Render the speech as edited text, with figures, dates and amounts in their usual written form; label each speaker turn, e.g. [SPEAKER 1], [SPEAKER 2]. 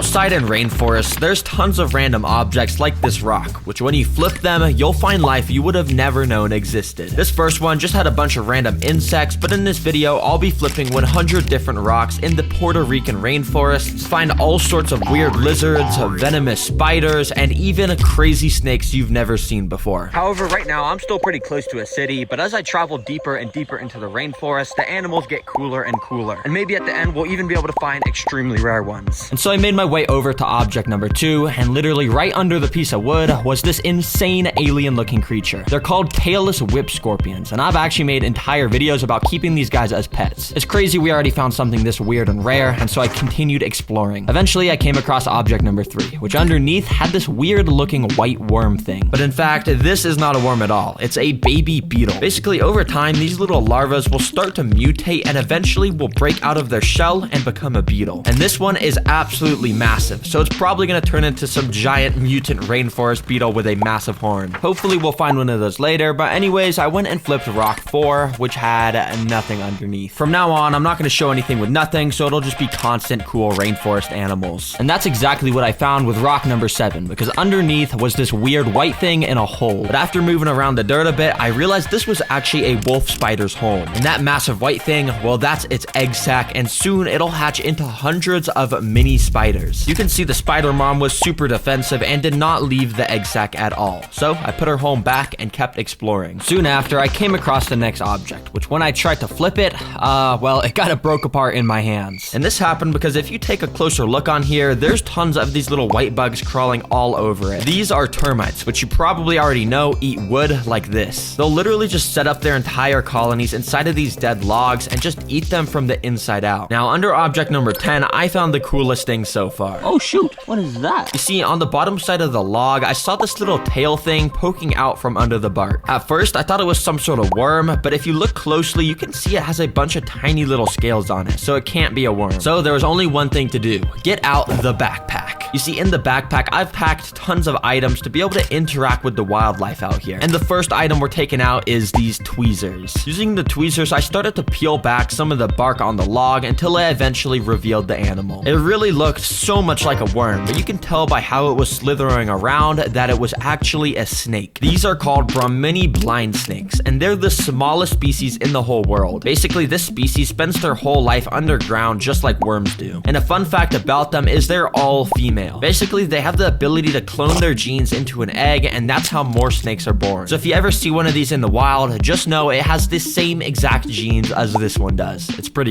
[SPEAKER 1] Outside in rainforests, there's tons of random objects like this rock, which when you flip them, you'll find life you would have never known existed. This first one just had a bunch of random insects, but in this video, I'll be flipping 100 different rocks in the Puerto Rican rainforests, find all sorts of weird lizards, venomous spiders, and even crazy snakes you've never seen before. However, right now, I'm still pretty close to a city, but as I travel deeper and deeper into the rainforest, the animals get cooler and cooler. And maybe at the end, we'll even be able to find extremely rare ones. And so I made my way over to object number 2, and literally right under the piece of wood was this insane alien looking creature. They're called tailless whip scorpions, and I've actually made entire videos about keeping these guys as pets. It's crazy we already found something this weird and rare, and so I continued exploring. Eventually I came across object number 3, which underneath had this weird looking white worm thing. But in fact, this is not a worm at all. It's a baby beetle. Basically, over time, these little larvas will start to mutate and eventually will break out of their shell and become a beetle. And this one is absolutely massive, so it's probably gonna turn into some giant mutant rainforest beetle with a massive horn. Hopefully we'll find one of those later, but anyways, I went and flipped rock 4, which had nothing underneath. From now on, I'm not gonna show anything with nothing, so it'll just be constant cool rainforest animals. And that's exactly what I found with rock number 7, because underneath was this weird white thing in a hole. But after moving around the dirt a bit, I realized this was actually a wolf spider's home. And that massive white thing, well, that's its egg sac, and soon it'll hatch into hundreds of mini spiders. You can see the spider mom was super defensive and did not leave the egg sac at all. So I put her home back and kept exploring. Soon after, I came across the next object, which when I tried to flip it, well, it kind of broke apart in my hands. And this happened because if you take a closer look on here, there's tons of these little white bugs crawling all over it. These are termites, which you probably already know eat wood like this. They'll literally just set up their entire colonies inside of these dead logs and just eat them from the inside out. Now, under object number 10, I found the coolest thing so far.
[SPEAKER 2] Oh shoot, what is that?
[SPEAKER 1] You see, on the bottom side of the log, I saw this little tail thing poking out from under the bark. At first, I thought it was some sort of worm, but if you look closely, you can see it has a bunch of tiny little scales on it, so it can't be a worm. So there was only one thing to do: get out the backpack. You see, in the backpack, I've packed tons of items to be able to interact with the wildlife out here. And the first item we're taking out is these tweezers. Using the tweezers, I started to peel back some of the bark on the log until I eventually revealed the animal. It really looked so much like a worm, but you can tell by how it was slithering around that it was actually a snake. These are called Brahmini blind snakes, and they're the smallest species in the whole world. Basically, this species spends their whole life underground just like worms do. And a fun fact about them is they're all female. Basically, they have the ability to clone their genes into an egg, and that's how more snakes are born. So if you ever see one of these in the wild, just know it has the same exact genes as this one does. It's pretty